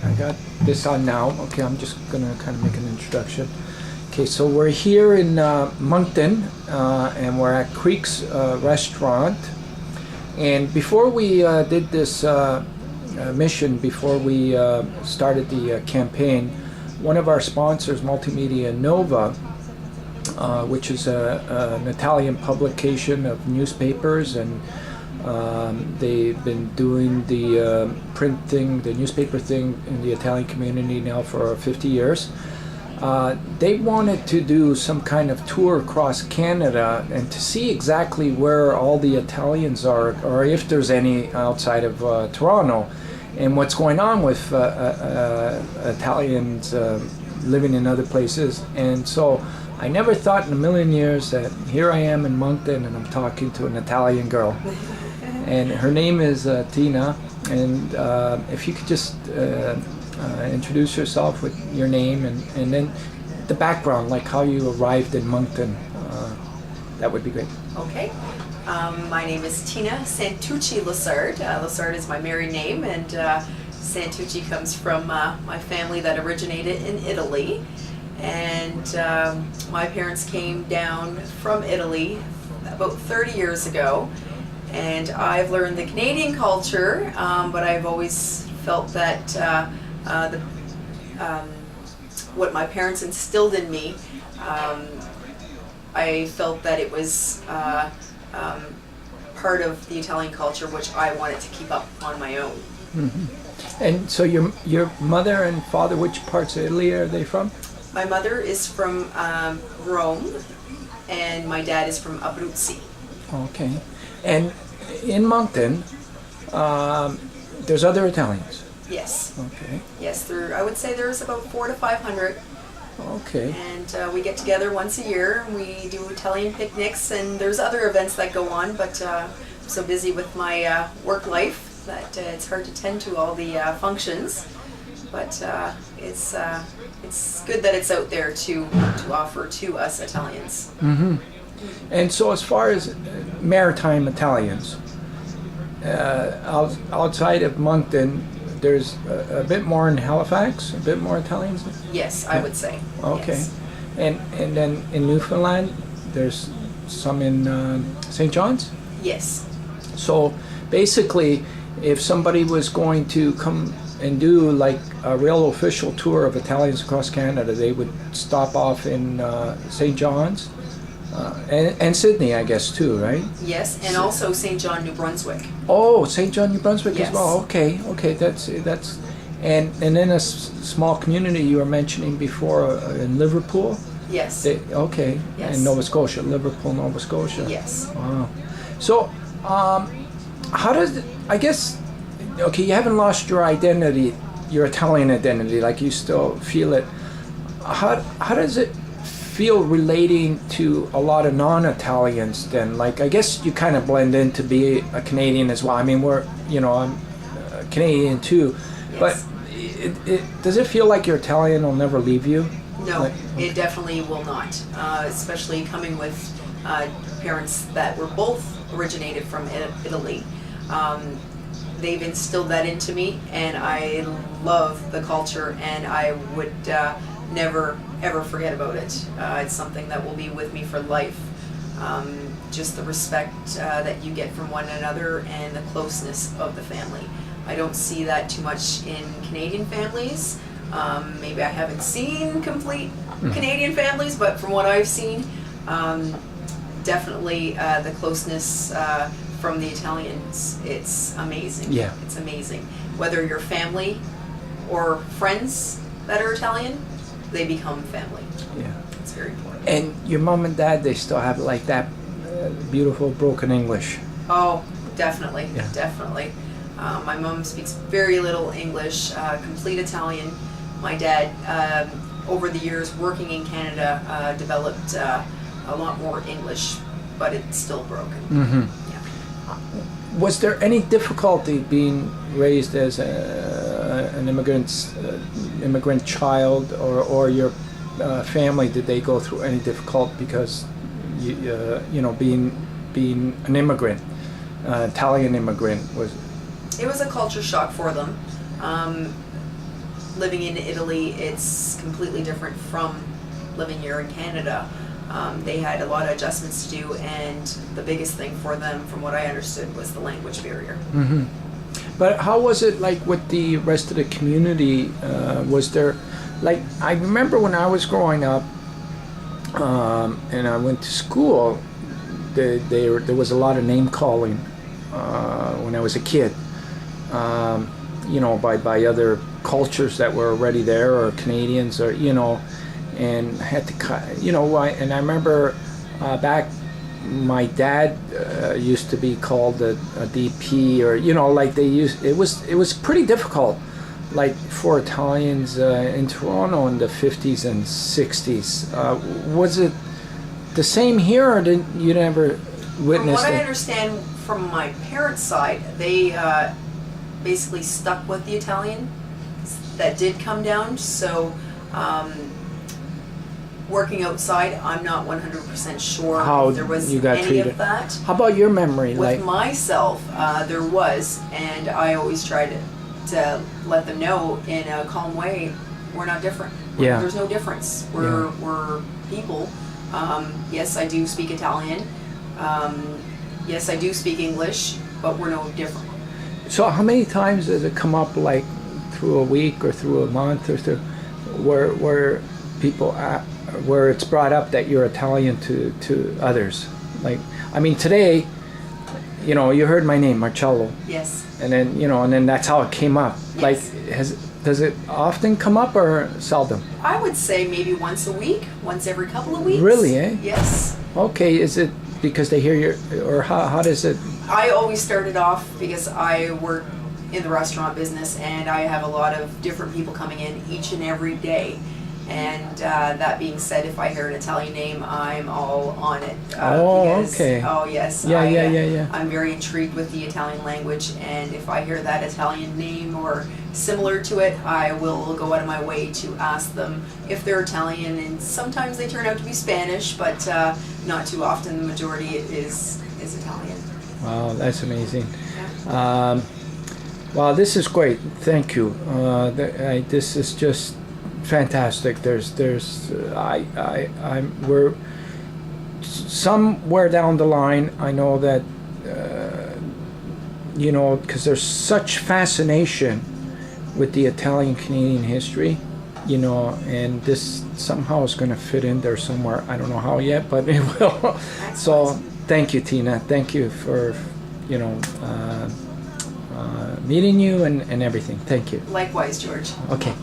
I got this on now. Okay, I'm just gonna kind of make an introduction. Okay, so we're here in Moncton, and we're at Creek's restaurant. And before we did this mission, before we started the campaign, one of our sponsors, Multimedia Nova, which is an Italian publication of newspapers, and they've been doing the print thing, the newspaper thing in the Italian community now for 50 years. They wanted to do some kind of tour across Canada and to see exactly where all the Italians are, or if there's any outside of Toronto, and what's going on with Italians living in other places. And so I never thought in a million years that here I am in Moncton and I'm talking to an Italian girl. And her name is Tina, and if you could just introduce yourself with your name and then the background, like how you arrived in Moncton, that would be great. Okay. My name is Tina Santucci Lassard. Lassard is my married name, and Santucci comes from my family that originated in Italy. And my parents came down from Italy about 30 years ago. And I've learned the Canadian culture, but I've always felt that what my parents instilled in me, I felt that it was part of the Italian culture, which I wanted to keep up on my own. Mm-hmm. And so your mother and father, which parts of Italy are they from? My mother is from Rome, and my dad is from Abruzzi. Okay. And in Moncton, there's other Italians? Yes. Okay. Yes, I would say there's about 400 to 500. Okay. And we get together once a year, and we do Italian picnics, and there's other events that go on, but I'm so busy with my work life that it's hard to tend to all the functions. But it's good that it's out there to offer to us Italians. Mm-hmm. And so as far as maritime Italians, outside of Moncton, there's a bit more in Halifax, a bit more Italians? Yes, I would say. Okay. Yes. And then in Newfoundland, there's some in St. John's? Yes. So basically, if somebody was going to come and do like a real official tour of Italians across Canada, they would stop off in St. John's and Sydney, I guess, too, right? Yes, and also St. John, New Brunswick. Oh, St. John, New Brunswick Yes. as well. Okay, that's and then a small community you were mentioning before in Liverpool. Yes. Okay, Yes. in Nova Scotia, Liverpool, Nova Scotia. Yes. Wow. So, how does I guess? Okay, you haven't lost your identity, your Italian identity, like you still feel it. How does it feel relating to a lot of non-Italians then? Like, I guess you kind of blend in to be a Canadian as well. I mean, I'm Canadian too, Yes. but does it feel like your Italian will never leave you? No, Like, it definitely will not, especially coming with parents that were both originated from Italy. They've instilled that into me, and I love the culture, and I would never ever forget about it. It's something that will be with me for life. Just the respect that you get from one another and the closeness of the family. I don't see that too much in Canadian families. Maybe I haven't seen complete Canadian families, but from what I've seen, definitely the closeness from the Italians, it's amazing. Yeah. It's amazing. Whether you're family or friends that are Italian, they become family. Yeah. It's very important. And your mom and dad, they still have like that beautiful broken English. Oh, definitely, Yeah. definitely. My mom speaks very little English, complete Italian. My dad, over the years working in Canada, developed a lot more English, but it's still broken. Mm-hmm. Yeah. Was there any difficulty being raised as an immigrant child, or your family? Did they go through any difficult because being an immigrant, Italian immigrant was? It was a culture shock for them. living in Italy, it's completely different from living here in Canada. They had a lot of adjustments to do, and the biggest thing for them, from what I understood, was the language barrier. Mm-hmm. But how was it like with the rest of the community? Was there, like, I remember when I was growing up, and I went to school, there was a lot of name calling when I was a kid. You know, by other cultures that were already there, or Canadians, or and had to, and I remember back, my dad used to be called a DP, or like they used. It was pretty difficult, like for Italians in Toronto in the 50s and 60s. Was it the same here, or did you never witness it? From what I understand from my parents' side, they basically stuck with the Italian that did come down. So working outside, I'm not 100% sure How if there was you got any treated. of that. How about your memory? With Like, myself, there was, and I always tried to let them know in a calm way, we're not different. Yeah. There's no difference. We're people. Yes, I do speak Italian. Yes, I do speak English, but we're no different. so how many times does it come up, like through a week or through a month or through, where people where it's brought up that you're Italian to others? Like, I mean, today, you heard my name, Marcello, Yes. and then and then that's how it came up. Yes. Like, does it often come up or seldom? I would say maybe once a week, once every couple of weeks. Really, eh? Yes. Okay, is it because they hear your, or how does it? I always started off because I work in the restaurant business, and I have a lot of different people coming in each and every day. And that being said, if I hear an Italian name, I'm all on it. Okay. Oh, yes. Yeah. I'm very intrigued with the Italian language, and if I hear that Italian name or similar to it, I will go out of my way to ask them if they're Italian. And sometimes they turn out to be Spanish, but not too often. The majority is Italian. Wow, that's amazing. Yeah. Wow, this is great. Thank you. This is just fantastic. We're somewhere down the line. I know that because there's such fascination with the Italian Canadian history, and this somehow is going to fit in there somewhere. I don't know how yet, but it will. So thank you, Tina. Thank you for meeting you and everything. Thank you. Likewise, George. Okay.